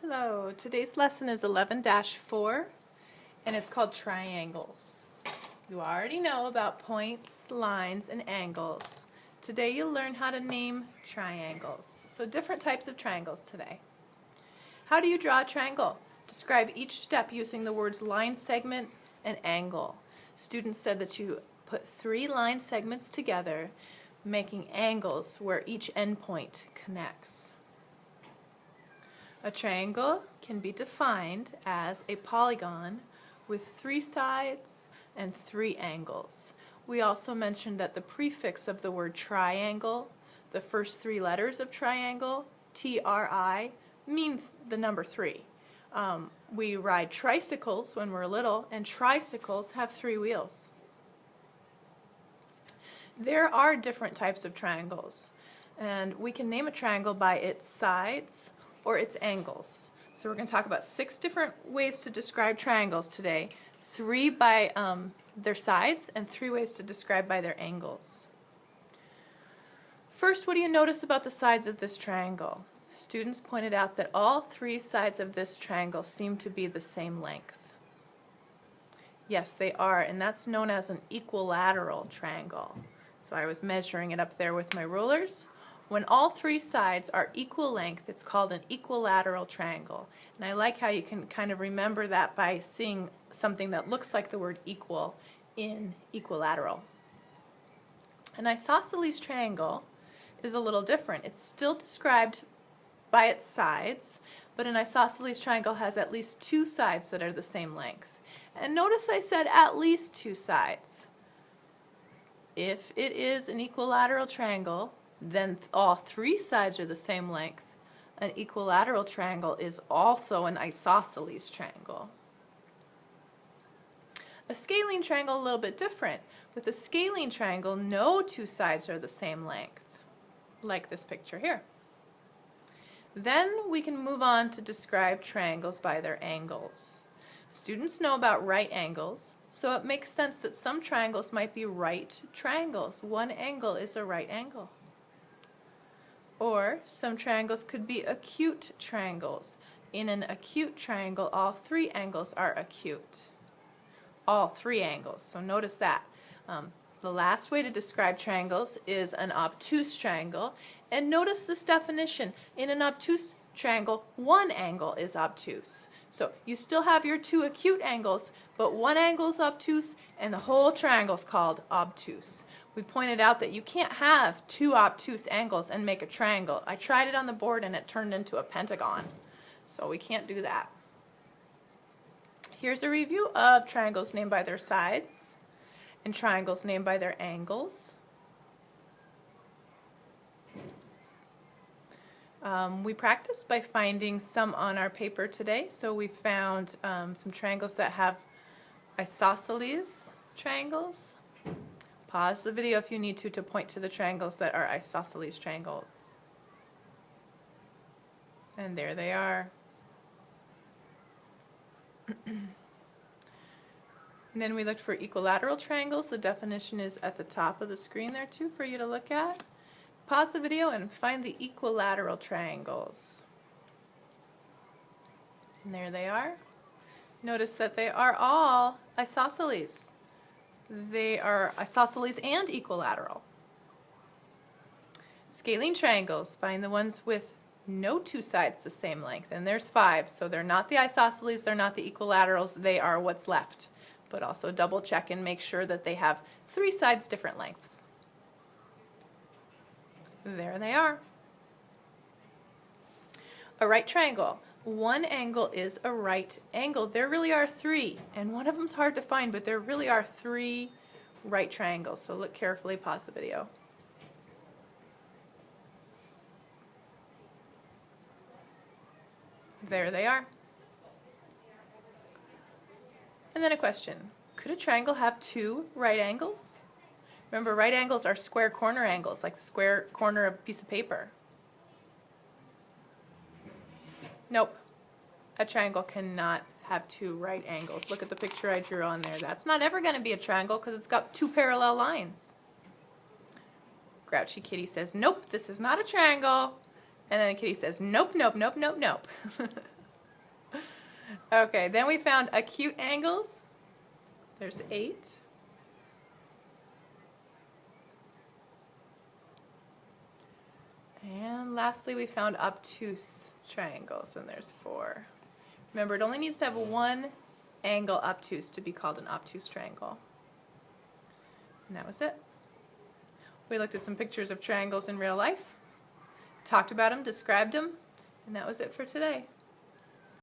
Hello, today's lesson is 11-4 and it's called triangles. You already know about points, lines, and angles. Today you'll learn how to name triangles. So different types of triangles today. How do you draw a triangle? Describe each step using the words line segment and angle. Students said that you put 3 line segments together, making angles where each endpoint connects. A triangle can be defined as a polygon with 3 sides and 3 angles. We also mentioned that the prefix of the word triangle, the first 3 letters of triangle, T-R-I, mean the number 3. We ride tricycles when we're little, and tricycles have 3 wheels. There are different types of triangles, and we can name a triangle by its sides or its angles. So we're going to talk about 6 different ways to describe triangles today. 3 by their sides and 3 ways to describe by their angles. First, what do you notice about the sides of this triangle? Students pointed out that all 3 sides of this triangle seem to be the same length. Yes, they are, and that's known as an equilateral triangle. So I was measuring it up there with my rulers. When all 3 sides are equal length, it's called an equilateral triangle. And I like how you can kind of remember that by seeing something that looks like the word equal in equilateral. An isosceles triangle is a little different. It's still described by its sides, but an isosceles triangle has at least 2 sides that are the same length. And notice I said at least 2 sides. If it is an equilateral triangle, then all 3 sides are the same length. An equilateral triangle is also an isosceles triangle. A scalene triangle a little bit different. With a scalene triangle, no 2 sides are the same length, like this picture here. Then we can move on to describe triangles by their angles. Students know about right angles, so it makes sense that some triangles might be right triangles. One angle is a right angle. Or some triangles could be acute triangles. In an acute triangle, all 3 angles are acute. All 3 angles. So notice that. The last way to describe triangles is an obtuse triangle. And notice this definition. In an obtuse triangle, 1 angle is obtuse. So you still have your 2 acute angles, but 1 angle is obtuse, and the whole triangle is called obtuse. We pointed out that you can't have 2 obtuse angles and make a triangle. I tried it on the board and it turned into a pentagon. So we can't do that. Here's a review of triangles named by their sides and triangles named by their angles. We practiced by finding some on our paper today. So we found some triangles that have isosceles triangles. Pause the video if you need to point to the triangles that are isosceles triangles. And there they are. And then we looked for equilateral triangles. The definition is at the top of the screen there too for you to look at. Pause the video and find the equilateral triangles. And there they are. Notice that they are all isosceles. They are isosceles and equilateral. Scalene triangles, find the ones with no 2 sides the same length, and there's 5, so they're not the isosceles, they're not the equilaterals, they are what's left. But also double check and make sure that they have 3 sides different lengths. There they are. A right triangle. 1 angle is a right angle. There really are 3, and one of them's hard to find, but there really are 3 right triangles. So look carefully, pause the video. There they are. And then a question. Could a triangle have 2 right angles? Remember, right angles are square corner angles, like the square corner of a piece of paper. Nope. A triangle cannot have 2 right angles. Look at the picture I drew on there. That's not ever going to be a triangle because it's got 2 parallel lines. Grouchy Kitty says, nope, this is not a triangle. And then the kitty says, nope, nope, nope, nope, nope. Okay, then we found acute angles. There's 8. And lastly, we found obtuse triangles, and there's 4. Remember, it only needs to have one angle obtuse to be called an obtuse triangle. And that was it. We looked at some pictures of triangles in real life, talked about them, described them, and that was it for today.